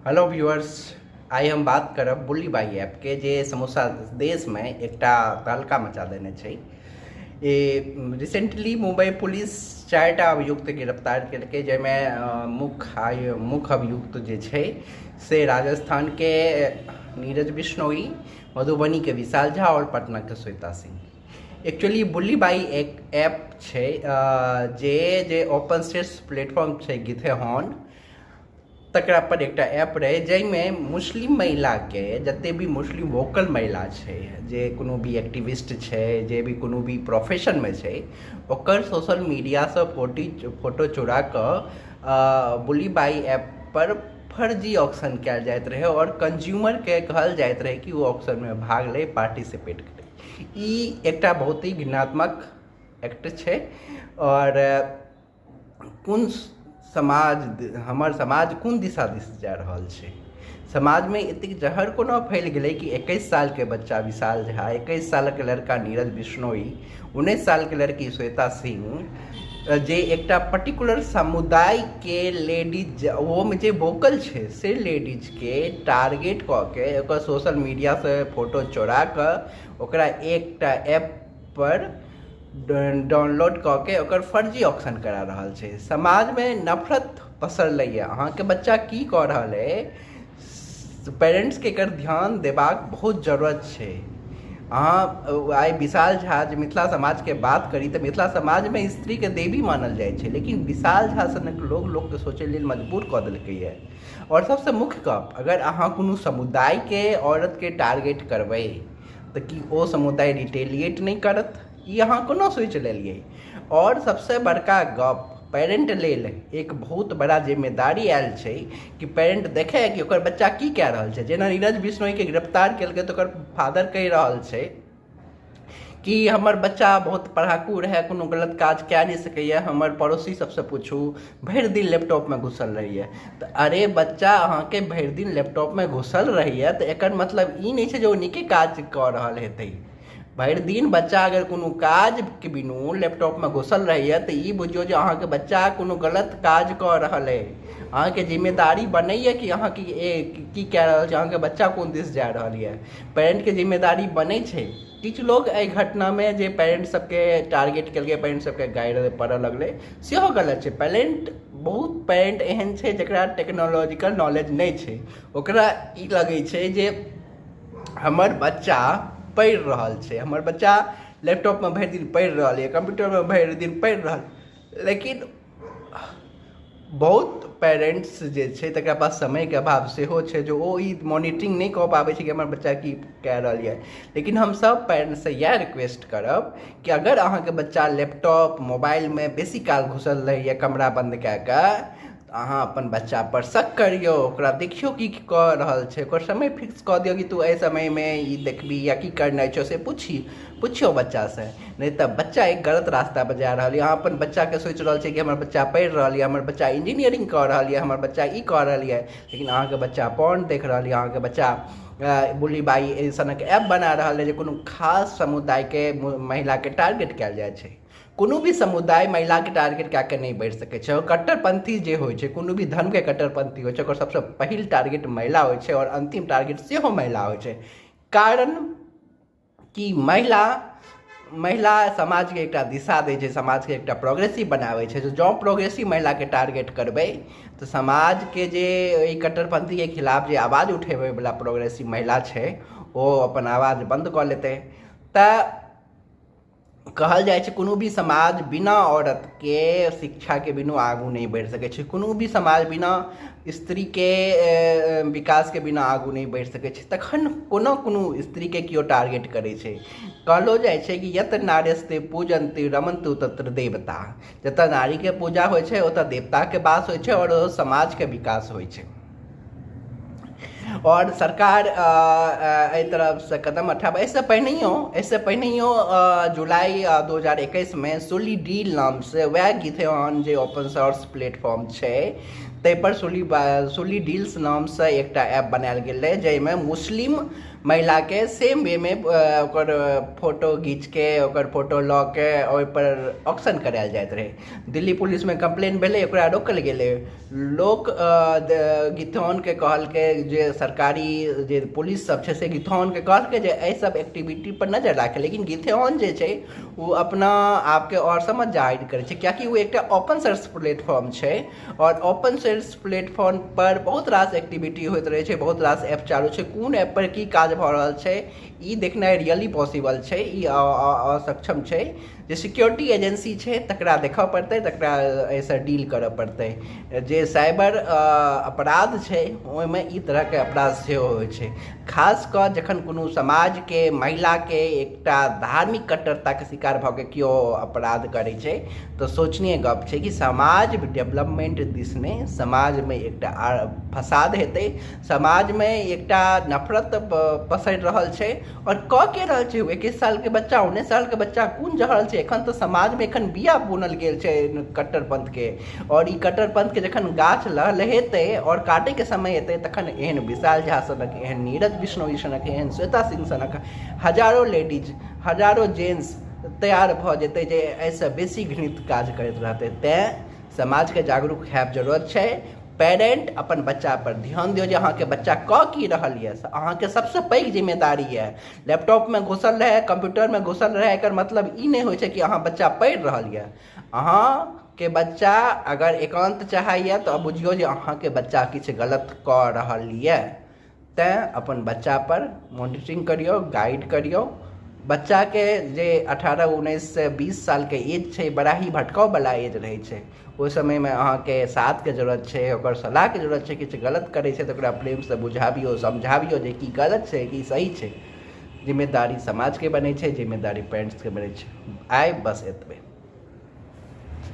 Hello viewers, आइ हम बात करब बुल्ली बाई ऐप के जे समूचा देश में एकटा तहलका मचा देने छै। रिसेंटली मुंबई पुलिस 4टा अभियुक्त गिरफ्तार केलकै, जाहिमे मुख्य अभियुक्त जे छै से राजस्थान के नीरज बिश्नोई, मधुबनी के विशाल झा और पटना के श्वेता सिंह। एक्चुअली बुल्ली बाई एक ऐप छै जे ओपन सोर्स प्लेटफॉर्म छै गिथेहॉन, तकरा पर एकटा ऐप रहे जाहिमे मुस्लिम महिला के जते भी मुस्लिम वोकल महिला छै, जे कोनो भी एक्टिविस्ट छै, जे भी कोनो भी प्रोफेशन में छै, ओकर सोशल मीडिया से फोटो चुरा कऽ बुल्ली बाई ऐप पर फर्जी ऑक्शन कयल जाइत रहे और कंज्यूमर के कहल जाइत रहे कि वो ऑक्शन में भाग ले, पार्टिसिपेट करे। ई एकटा बहुत ही घृणात्मक एक्ट छै और कोन हमर समाज कोन दिशा दिस जा रहल छै। समाज में एतेक जहर कोना फैल गेलै कि 21 साल के बच्चा विशाल झा, 21 साल के लड़का नीरज बिश्नोई, 19 साल के लड़की श्वेता सिंह, जे एकटा पर्टिकुलर समुदाय के लेडीज वो में जे वोकल छै से लेडीज के टारगेट कऽ के ओकर सोशल मीडिया से फोटो चोरा कऽ ओकरा एकटा ऐप पर डाउनलोड कऽ के ओकर फर्जी ऑक्शन करा रहल छै। समाज में नफरत पसरलैए। अहाँके बच्चा की कऽ रहल है, पेरेंट्स के एकर ध्यान देबाक बहुत जरूरत छै। अहाँ आइ विशाल झा जे मिथिला समाज के बात करी तऽ मिथिला समाज में स्त्री के देवी मानल जाइ छै, लेकिन विशाल झा सनक लोग के सोचे लेल मजबूर कऽ देलकैए। और सबसे मुख्य गप, अगर अहाँ कोनो समुदाय के औरत के टारगेट करबै तऽ कि ओ समुदाय रिटेलिएट नहीं करत, ये अहाँ कोना सोचि लेलिए। और सबसे बड़का गप, पेरेंट लेल एक बहुत बड़ा जिम्मेदारी आयल छै कि पेरेंट देखे कि ओकर बच्चा की कऽ रहल छै। जेना नीरज बिश्नोई के गिरफ्तार केलकै तऽ ओकर फादर कहि रहल छै कि हमर बच्चा बहुत पढ़ाकू रहे, कोनो गलत काज कऽ नहीं सकैए, हमर पड़ोसी सबसे पूछू, भरि दिन लैपटॉप में घुसल रहिए। तऽ अरे बच्चा अहाँके भरि दिन लैपटॉप में घुसल रहिए तऽ एकर मतलब ई नहीं छै जे ओ नीके काज कऽ रहल हेतै। भरि दिन बच्चा अगर कोनो काज के बिनु लैपटॉप में घुसल रहिए तऽ ई बुझियो जे अहाँके बच्चा कोनो गलत काज कऽ रहल है। अहाँके जिम्मेदारी बनैए कि अहाँ की कऽ रहल छै, अहाँके बच्चा कोन दिस जा रहल है। पेरेंट के जिम्मेदारी बनै छै। किछु लोग एहि घटना में जे पेरेंट सबके टारगेट केलकै, पेरेंट सबके गाइड पड़ऽ लगलै, सेहो गलत छै। बहुत पेरेंट एहन छै जकरा टेक्नोलॉजिकल नॉलेज नहीं छै। ओकरा ई लगै छै जे हमर बच्चा पढ़ि रहल छै, हमर बच्चा लैपटॉप में भरि दिन पढ़ि रहल है, कंप्यूटर में भरि दिन पढ़ि रहल, लेकिन बहुत पेरेंट्स जे छै तकरा पास समय के अभाव सेहो छै, जो ओ ई मॉनिटरिंग नहीं कऽ पाबै छै कि हमर बच्चा की कऽ रहल है। लेकिन हम सब पेरेंट्स से इएह रिक्वेस्ट करब कि अगर अहाँके बच्चा लैपटॉप मोबाइल में बेसी काल घुसल रहैए कमरा बंद कऽ कऽ, अहाँ अपन बच्चा पर शक करियो, ओकरा देखियो की कऽ रहल छै, ओकर समय फिक्स कऽ दियौ कि तू एहि समय में ई देखबी या की करनाइ छौ से पूछियो बच्चा से। नहीं तऽ बच्चा एक गलत रास्ता पर जा रहल है। अहाँ अपन बच्चा के सोचि रहल छै कि हमर बच्चा पढ़ि रहल है, हमर बच्चा इंजीनियरिंग कऽ रहल है, हमर बच्चा ई कऽ रहल है, लेकिन अहाँके बच्चा पॉर्न देख रहल है, अहाँके बच्चा बुल्ली बाई सनक ऐप बना रहल है जे कोनो खास समुदाय के महिला के टारगेट कयल जाइ छै। कोनो भी समुदाय महिला के टारगेट कऽ के नहीं बढ़ि सकै छै। कट्टरपंथी जे होइ छै, कोनो भी धर्म के कट्टरपंथी होइ छै, ओकर सबसे पहिल टारगेट महिला होइ छै और अंतिम टारगेट सेहो महिला होइ छै। कारण कि महिला समाज के एकटा दिशा दै छै, समाज के एकटा प्रोग्रेसिव बनाबै छै। जो प्रोग्रेसिव महिला के टारगेट करबै तऽ समाज के जे ई कट्टरपंथी के खिलाफ जे आवाज उठेबै वाला प्रोग्रेसिव महिला छै ओ अपन आवाज बंद कऽ लेतै। तऽ कहल जाइ छै कोनो भी समाज बिना औरत के शिक्षा के बिनु आगू नहीं बढ़ि सकै छै, कोनो भी समाज बिना स्त्री के विकास के बिना आगू नहीं बढ़ि सकै छै। तखन कोनो स्त्री के केओ टारगेट करै छै। कहलो जाइ छै कि यत नार्यस्ते पूजन्ते रमन्तु तत्र देवता, जतऽ नारी के पूजा होइ छै ओतऽ देवता के वास होइ छै और समाज के विकास होइ छै। और सरकार एहि तरफ से कदम उठाबे। इससे पहिनहियो जुलाई 2021 में सोलिडील नाम से वह गिथेहॉन जे ओपन सोर्स प्लेटफॉर्म छै ताहिपर सुली डील्स नामसँ एकटा ऐप बनायल गेल रहै, जाहिमे मुस्लिम महिलाके सेम वेमे ओकर फोटो घीचके ओकर फोटो लऽ के ओहिपर ऑक्शन करायल जाइत रहै। दिल्ली पुलिसमे कंप्लेन भेलै, ओकरा रोकल गेलै। लोक गिथौनके कहलकै, जे सरकारी जे पुलिस सब छै से गिथौनके कहलकै जे एहि सब एक्टिविटी पर नजर राखे, लेकिन गिथौन जे छै वो अपना आपके और समझ जाहिर करै छै, कियाकि वो एकटा ओपन सोर्स प्लेटफॉर्म छै और ओपन सोर्स प्लेटफॉर्म पर बहुत रास एक्टिविटी होइत रहै छै, बहुत रास ऐप चालू छै। कोन ऐप पर की काज भऽ रहल छै ई देखनाइ रियली पॉसिबल छै, ई असक्षम छै। जे सिक्योरिटी एजेंसी छै तकरा देखऽ पड़तै, तकरा एहिसँ डील करऽ पड़तै। जे साइबर अपराध छै ओहिमे ई तरहके अपराध सेहो होइ छै, खास कऽ जखन कोनो समाजके महिलाके एकटा धार्मिक कट्टरताके शिकार भऽ के केओ अपराध करै छै तऽ सोचनीय गप छै कि समाज डेवलपमेंट दिसने समाजमे एकटा फसाद हेतै, समाजमे एकटा नफरत पसरि रहल छै। और कऽ के रहल छै 21 सालके बच्चा 19 सालके बच्चा कोन जहल छै। एखन तऽ समाजमे एखन बिया बुनल गेल छै कट्टरपंथके, और ई कट्टरपंथके जखन गाछ लहलहेतै और काटैके समय एतै तखन एहन विशाल झा सनक, एहन नीरज बिश्नोई सनक, एहन श्वेता सिंह सनक हजारों लेडीज, हजारों जेंट्स तैयार भऽ जेतै जे एहिसँ बेसी घृणित काज करैत रहतै। तेँ समाजके जागरूक हैब जरूरत छै। पेरेंट अपन बच्चा पर ध्यान दियौ जे अहाँके बच्चा कऽ की रहल यऽ, अहाँके सबसँ पैघ जिम्मेदारी यऽ। लैपटॉपमे घुसल रहै, कंप्यूटरमे घुसल रहै, एकर मतलब ई नहि होइ छै कि अहाँ बच्चा पढ़ि रहल यऽ। अहाँके बच्चा अगर एकांत चाहैए तऽ बुझियौ जे अहाँके बच्चा किछु गलत कऽ रहल यऽ। तेँ अपन बच्चा पर मॉनिटरिंग करियौ, गाइड करियौ। बच्चाके जे 18, 19 से 20 सालके एज छै बड़ा ही भटकाववला एज रहै छै। ओहि समयमे अहाँके साथके जरूरत छै, ओकर सलाहके जरूरत छै। किछु गलत करै छै तऽ ओकरा प्रेमसँ बुझाबियौ, समझाबियौ जे की गलत छै की सही छै। जिम्मेदारी समाजके बनै छै, जिम्मेदारी पेरेंट्सके बनै छै। आइ बस एतबे।